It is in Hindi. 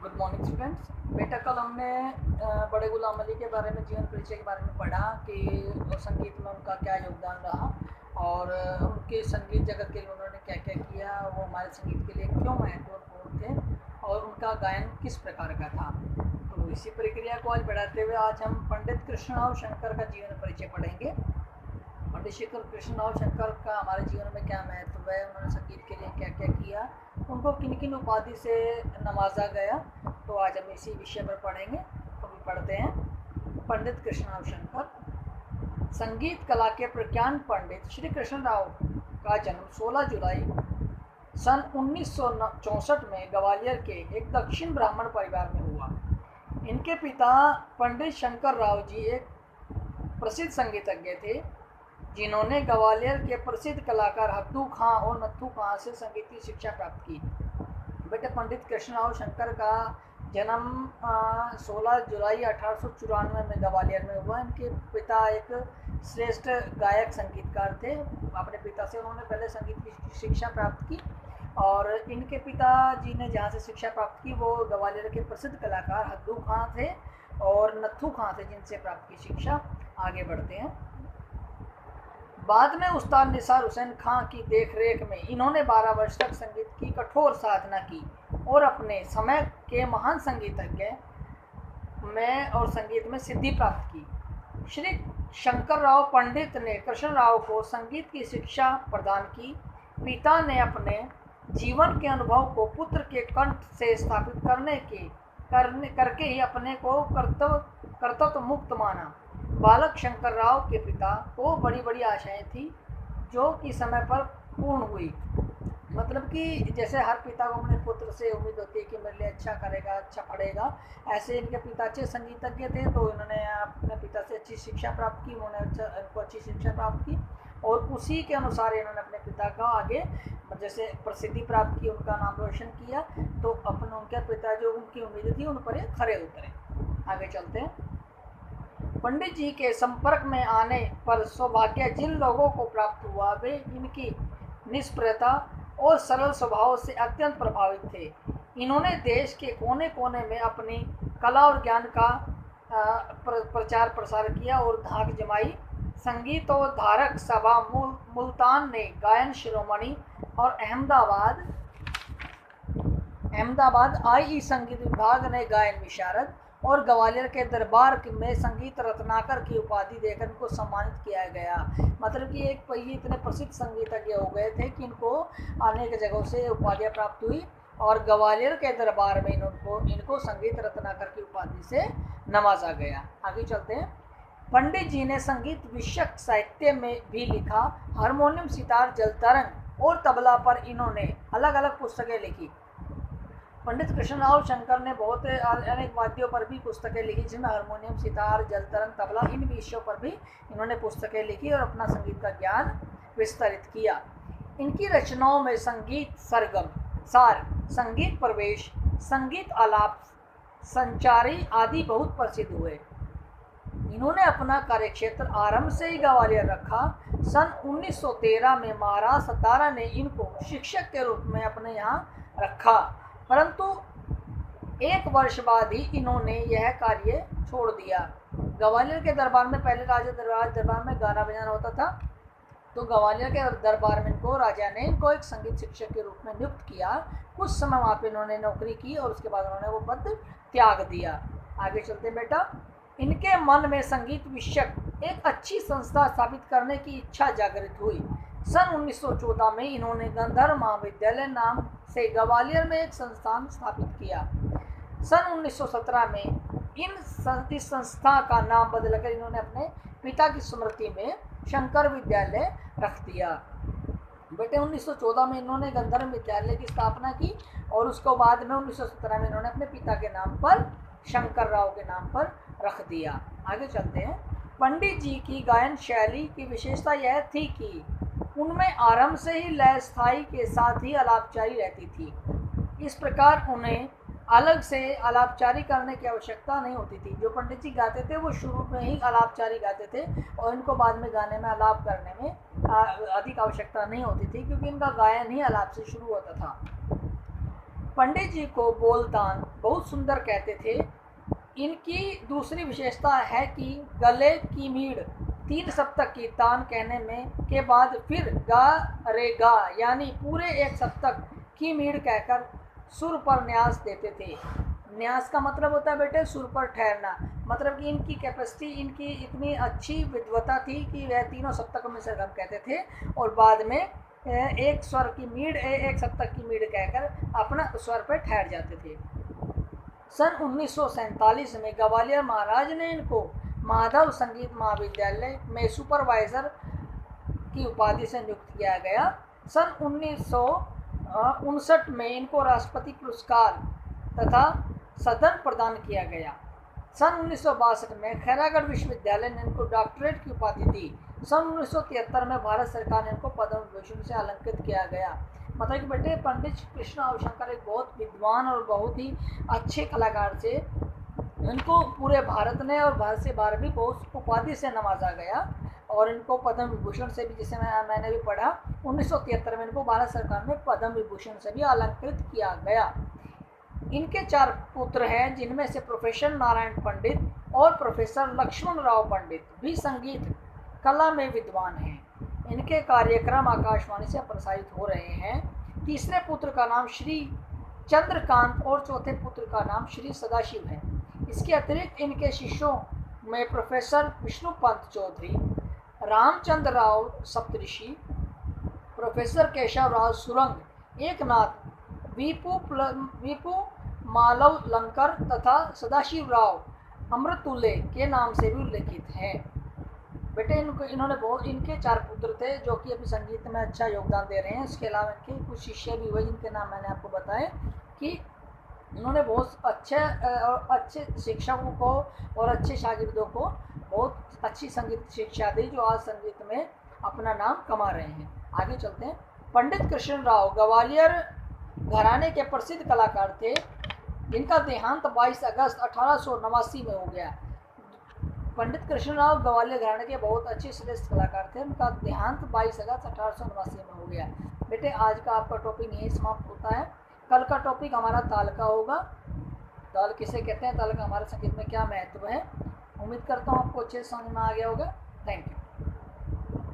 Good morning students. बेटा कल हमने बड़े गुलाम अली के बारे में, जीवन परिचय के बारे में पढ़ा कि संगीत में उनका क्या योगदान रहा और उनके संगीत जगत के लिए उन्होंने क्या क्या किया, वो हमारे संगीत के लिए क्यों महत्वपूर्ण थे और उनका गायन किस प्रकार का था। तो इसी प्रक्रिया को आज बढ़ाते हुए आज हम पंडित कृष्णराव शंकर का जीवन परिचय पढ़ेंगे। पंडित कृष्णराव शंकर का हमारे जीवन में क्या महत्व है, उन्होंने संगीत के लिए क्या क्या किया, उनको किन किन उपाधि से नवाजा गया, तो आज हम इसी विषय पर पढ़ेंगे। तो भी पढ़ते हैं। पंडित कृष्णराव शंकर संगीत कला के प्रज्ञान पंडित श्री कृष्णराव का जन्म 16 जुलाई सन 1964 में ग्वालियर के एक दक्षिण ब्राह्मण परिवार में हुआ। इनके पिता पंडित शंकर राव जी एक प्रसिद्ध संगीतज्ञ थे, जिन्होंने ग्वालियर के प्रसिद्ध कलाकार हद्दू खां और नत्थू खां से संगीत की शिक्षा प्राप्त की। बेटे पंडित कृष्णराव शंकर का जन्म 16 जुलाई 1894 में ग्वालियर में हुआ। इनके पिता एक श्रेष्ठ गायक संगीतकार थे। अपने पिता से उन्होंने पहले संगीत की शिक्षा प्राप्त की और इनके पिताजी ने जहाँ से शिक्षा प्राप्त की वो ग्वालियर के प्रसिद्ध कलाकार हद्दू खां थे और नत्थू खां थे, जिनसे प्राप्त की शिक्षा। आगे बढ़ते हैं। बाद में उस्ताद निसार हुसैन खां की देखरेख में इन्होंने 12 वर्ष तक संगीत की कठोर साधना की और अपने समय के महान संगीतज्ञ में और संगीत में सिद्धि प्राप्त की। श्री शंकर राव पंडित ने कृष्णराव को संगीत की शिक्षा प्रदान की। पिता ने अपने जीवन के अनुभव को पुत्र के कंठ से स्थापित करके ही अपने को कर्तव्य मुक्त माना। बालक शंकर राव के पिता को बड़ी बड़ी आशाएं थी जो कि समय पर पूर्ण हुई। मतलब कि जैसे हर पिता को अपने पुत्र से उम्मीद होती है कि मेरे लिए अच्छा करेगा, अच्छा पढ़ेगा, ऐसे इनके पिता अच्छे संगीतज्ञ थे तो इन्होंने अपने पिता से अच्छी शिक्षा प्राप्त की, उन्होंने इनको अच्छी शिक्षा प्राप्त की और उसी के अनुसार इन्होंने अपने पिता का आगे जैसे प्रसिद्धि प्राप्त की, उनका नाम रोशन किया। तो अपने उनके पिता जो उनकी उम्मीद थी उन पर खरे उतरे। आगे चलते हैं। पंडित जी के संपर्क में आने पर सौभाग्य जिन लोगों को प्राप्त हुआ वे इनकी निष्प्रता और सरल स्वभाव से अत्यंत प्रभावित थे। इन्होंने देश के कोने कोने में अपनी कला और ज्ञान का प्रचार प्रसार किया और धाक जमाई। संगीत और धारक सभा मुल्तान ने गायन शिरोमणि और अहमदाबाद आई संगीत विभाग ने गायन विशारद और ग्वालियर के दरबार में संगीत रत्नाकर की उपाधि देकर इनको सम्मानित किया गया। मतलब कि एक ये इतने प्रसिद्ध संगीतज्ञ हो गए थे कि इनको अनेक जगहों से उपाधियाँ प्राप्त हुई और ग्वालियर के दरबार में इनको संगीत रत्नाकर की उपाधि से नवाजा गया। आगे चलते हैं। पंडित जी ने संगीत विषयक साहित्य में भी लिखा। हारमोनियम, सितार, जलतरंग और तबला पर इन्होंने अलग अलग पुस्तकें लिखी। पंडित कृष्णराव शंकर ने बहुत अनेक वाद्यों पर भी पुस्तकें लिखी, जिसमें हारमोनियम, सितार, जलतरंग, तबला, इन विषयों पर भी इन्होंने पुस्तकें लिखी और अपना संगीत का ज्ञान विस्तरित किया। इनकी रचनाओं में संगीत सरगम, सार, संगीत प्रवेश, संगीत आलाप, संचारी आदि बहुत प्रसिद्ध हुए। इन्होंने अपना कार्यक्षेत्र आरंभ से ही ग्वालियर रखा। सन 1913 में महाराज सतारा ने इनको शिक्षक के रूप में अपने यहाँ रखा, परंतु एक वर्ष बाद ही इन्होंने यह कार्य छोड़ दिया। ग्वालियर के दरबार में पहले राजा दरबार में गाना बजाना होता था, तो ग्वालियर के दरबार में राजा ने इनको एक संगीत शिक्षक के रूप में नियुक्त किया। कुछ समय वहाँ पे इन्होंने नौकरी की और उसके बाद उन्होंने वो पद त्याग दिया। आगे चलते बेटा। इनके मन में संगीत विषयक एक अच्छी संस्था स्थापित करने की इच्छा जागृत हुई। सन 1914 में इन्होंने गंधर्व महाविद्यालय नाम से ग्वालियर में एक संस्थान स्थापित किया। सन 1917 में इस संस्था का नाम बदलकर इन्होंने अपने पिता की स्मृति में शंकर विद्यालय रख दिया। बेटे 1914 में इन्होंने गंधर्व विद्यालय की स्थापना की और उसको बाद में 1917 में इन्होंने अपने पिता के नाम पर शंकर राव के नाम पर रख दिया। आगे चलते हैं। पंडित जी की गायन शैली की विशेषता यह थी कि उनमें आरंभ से ही लय स्थाई के साथ ही आलापचारी रहती थी। इस प्रकार उन्हें अलग से आलापचारी करने की आवश्यकता नहीं होती थी। जो पंडित जी गाते थे वो शुरू में ही आलापचारी गाते थे और इनको बाद में गाने में आलाप करने में अधिक आवश्यकता नहीं होती थी, क्योंकि इनका गायन ही आलाप से शुरू होता था। पंडित जी को बोलतान बहुत सुंदर कहते थे। इनकी दूसरी विशेषता है कि गले की मीड़ 3 सप्तक की तान कहने में के बाद फिर गा रे गा यानी पूरे 1 सप्तक की मीड़ कहकर सुर पर न्यास देते थे। न्यास का मतलब होता है बेटे सुर पर ठहरना, मतलब कि इनकी कैपेसिटी, इनकी इतनी अच्छी विद्वता थी कि वह तीनों सप्तकों में सरगम कहते थे और बाद में एक स्वर की मीड़, एक सप्तक की मीड़ कहकर अपना स्वर पर ठहर जाते थे। सन 1947 में ग्वालियर महाराज ने इनको माधव संगीत महाविद्यालय में सुपरवाइजर की उपाधि से नियुक्त किया गया। सन 1959 में इनको राष्ट्रपति पुरस्कार तथा सदन प्रदान किया गया। सन 1962 में खैरागढ़ विश्वविद्यालय ने इनको डॉक्टरेट की उपाधि दी। सन 1973 में भारत सरकार ने इनको पद्म विभूषण से अलंकृत किया गया। मतलब कि बेटे पंडित कृष्ण रविशंकर एक बहुत विद्वान और बहुत ही अच्छे कलाकार थे। इनको पूरे भारत ने और भारत से बाहर भी बहुत उपाधि से नवाजा गया और इनको पद्म विभूषण से भी, जिसे मैंने भी पढ़ा, 1973 में इनको भारत सरकार ने पद्म विभूषण से भी अलंकृत किया गया। इनके 4 पुत्र हैं, जिनमें से प्रोफेसर नारायण पंडित और प्रोफेसर लक्ष्मण राव पंडित भी संगीत कला में विद्वान हैं। इनके कार्यक्रम आकाशवाणी से प्रसारित हो रहे हैं। तीसरे पुत्र का नाम श्री चंद्रकांत और चौथे पुत्र का नाम श्री सदाशिव है। इसके अतिरिक्त इनके शिष्यों में प्रोफेसर विष्णु पंत चौधरी, रामचंद्र राव सप्तऋषि, प्रोफेसर केशव राव सुरंग, एकनाथ, वीपू मालव लंकर तथा सदाशिव राव अमृतुल्य के नाम से भी उल्लेखित हैं। बेटे इनके 4 पुत्र थे जो कि अभी संगीत में अच्छा योगदान दे रहे हैं। इसके अलावा इनके कुछ शिष्य भी हुए जिनके नाम मैंने आपको बताए कि इन्होंने बहुत अच्छे शिक्षकों को और अच्छे शागिर्दों को बहुत अच्छी संगीत शिक्षा दी, जो आज संगीत में अपना नाम कमा रहे हैं। आगे चलते हैं। पंडित कृष्ण राव ग्वालियर घराने के प्रसिद्ध कलाकार थे। इनका देहांत 22 अगस्त 1889 में हो गया। पंडित कृष्ण राव ग्वालियर घराने के बहुत अच्छे श्रेष्ठ कलाकार थे। उनका देहांत 22 अगस्त 1889 में हो गया। बेटे आज का आपका टॉपिक यही समाप्त होता है। कल का टॉपिक हमारा ताल का होगा। ताल किसे कहते हैं, ताल का हमारे संगीत में क्या महत्व है। उम्मीद करता हूँ आपको अच्छे से समझ में आ गया होगा। Thank you.